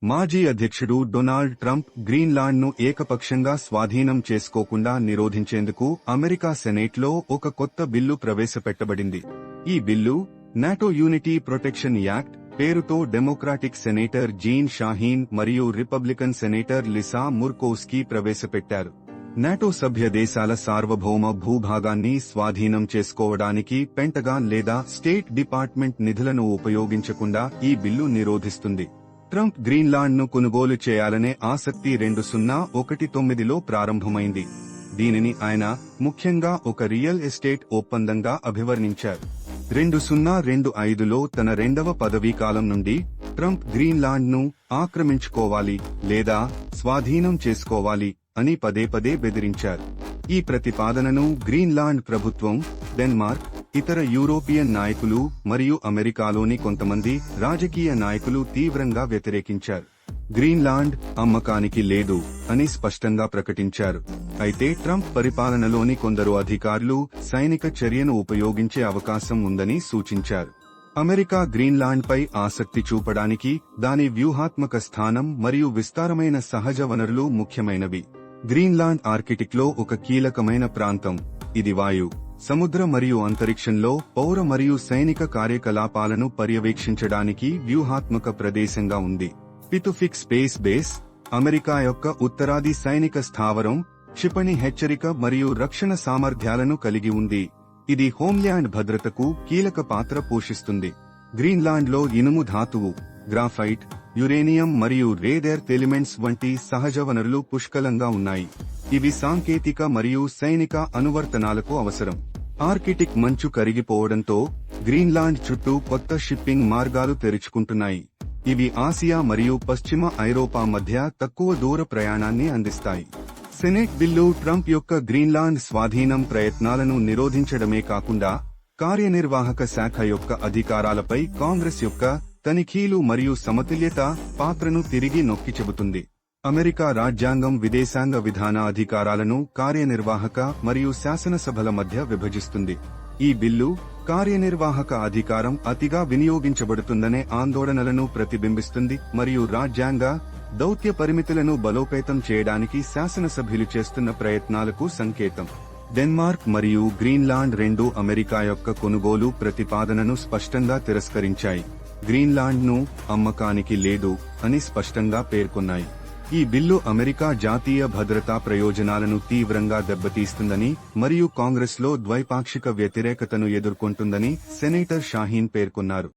మాజీ అధ్యక్షుడు Donald Trump గ్రీన్లాండ్ను ఏకపక్షంగా స్వాధీనం చేసుకోకుండా నిరోధించేందుకు అమెరికా సెనేట్లో ఒక కొత్త బిల్లు ప్రవేశపెట్టబడింది. ఈ bill NATO unity protection act పేరుతో డెమోక్రాటిక్ సెనేటర్ జీన్ షాహీన్ మరియు రిపబ్లికన్ సెనేటర్ లిసా ముర్కోవ్స్కీ ప్రవేశపెట్టారు. నాటో సభ్య దేశాల సార్వభౌమ భూభాగాన్ని స్వాధీనం చేసుకోవడానికి పెంటగాన్ లేదా స్టేట్ డిపార్ట్మెంట్ నిధులను ఉపయోగించకుండా ఈ బిల్లు నిరోధిస్తుంది. ట్రంప్ గ్రీన్లాండ్ను కొనుగోలు చేయాలనే ఆసక్తి 2019లో ప్రారంభమైంది. దీనిని ఆయన ముఖ్యంగా ఒక రియల్ ఎస్టేట్ ఒప్పందంగా అభివర్ణించారు. 2025లో తన రెండవ పదవీకాలం నుండి ట్రంప్ గ్రీన్లాండ్ను ఆక్రమించుకోవాలి లేదా స్వాధీనం చేసుకోవాలి అని పదే బెదిరించారు. ఈ ప్రతిపాదనను గ్రీన్లాండ్ ప్రభుత్వం, డెన్మార్క్, ఇతర యూరోపియన్ నాయకులు మరియు అమెరికాలోని కొంతమంది రాజకీయ నాయకులు తీవ్రంగా వ్యతిరేకించారు. గ్రీన్లాండ్ అమ్మకానికి లేదు అని స్పష్టంగా ప్రకటించారు. అయితే ట్రంప్ పరిపాలనలోని కొందరు అధికారులు సైనిక చర్యను ఉపయోగించే అవకాశం ఉందని సూచించారు. అమెరికా గ్రీన్లాండ్పై ఆసక్తి చూపడానికి దాని వ్యూహాత్మక స్థానం మరియు విస్తారమైన సహజ వనరులు ముఖ్యమైనవి. గ్రీన్లాండ్ ఆర్కిటిక్లో ఒక కీలకమైన ప్రాంతం. ఇది వాయు, సముద్ర మరియు అంతరిక్షంలో పౌర మరియు సైనిక కార్యకలాపాలను పర్యవేక్షించడానికి వ్యూహాత్మక ప్రదేశంగా ఉంది. పితుఫిక్ స్పేస్ బేస్ అమెరికా యొక్క ఉత్తరాది సైనిక స్థావరం, క్షిపణి హెచ్చరిక మరియు రక్షణ సామర్థ్యాలను కలిగి ఉంది. ఇది హోమ్ల్యాండ్ భద్రతకు కీలక పాత్ర పోషిస్తుంది. గ్రీన్లాండ్లో ఇనుము ధాతువు, గ్రాఫైట్, యురేనియం మరియు రేర్ ఎర్త్ ఎలిమెంట్స్ వంటి సహజ వనరులు పుష్కలంగా ఉన్నాయి. ఇవి సాంకేతిక మరియు సైనిక అనువర్తనాలకు అవసరం. ఆర్కిటిక్ మంచు కరిగిపోవడంతో గ్రీన్లాండ్ చుట్టూ కొత్త షిప్పింగ్ మార్గాలు తెరుచుకుంటున్నాయి. ఇవి ఆసియా మరియు పశ్చిమ ఐరోపా మధ్య తక్కువ దూర ప్రయాణాన్ని అందిస్తాయి. సెనేట్ బిల్లు ట్రంప్ యొక్క గ్రీన్లాండ్ స్వాధీనం ప్రయత్నాలను నిరోధించడమే కాకుండా కార్యనిర్వాహక శాఖ యొక్క అధికారాలపై కాంగ్రెస్ యొక్క తనిఖీలు మరియు సమతుల్యత పాత్రను తిరిగి నొక్కి చెబుతుంది. అమెరికా రాజ్యాంగం విదేశాంగ విధాన అధికారాలను కార్యనిర్వాహక మరియు శాసనసభల మధ్య విభజిస్తుంది. ఈ బిల్లు కార్యనిర్వాహక అధికారం అతిగా వినియోగించబడుతుందనే ఆందోళనలను ప్రతిబింబిస్తుంది మరియు రాజ్యాంగ దౌత్య పరిమితులను బలోపేతం చేయడానికి శాసనసభ్యులు చేస్తున్న ప్రయత్నాలకు సంకేతం. డెన్మార్క్ మరియు గ్రీన్లాండ్ రెండూ అమెరికా యొక్క కొనుగోలు ప్రతిపాదనను స్పష్టంగా తిరస్కరించాయి. గ్రీన్లాండ్ను అమ్మకానికి లేదు అని స్పష్టంగా పేర్కొన్నాయి. ఈ బిల్లు అమెరికా జాతీయ భద్రతా ప్రయోజనాలను తీవ్రంగా దెబ్బతీస్తుందని మరియు కాంగ్రెస్లో ద్వైపాక్షిక వ్యతిరేకతను ఎదుర్కొంటుందని సెనేటర్ షాహీన్ పేర్కొన్నారు.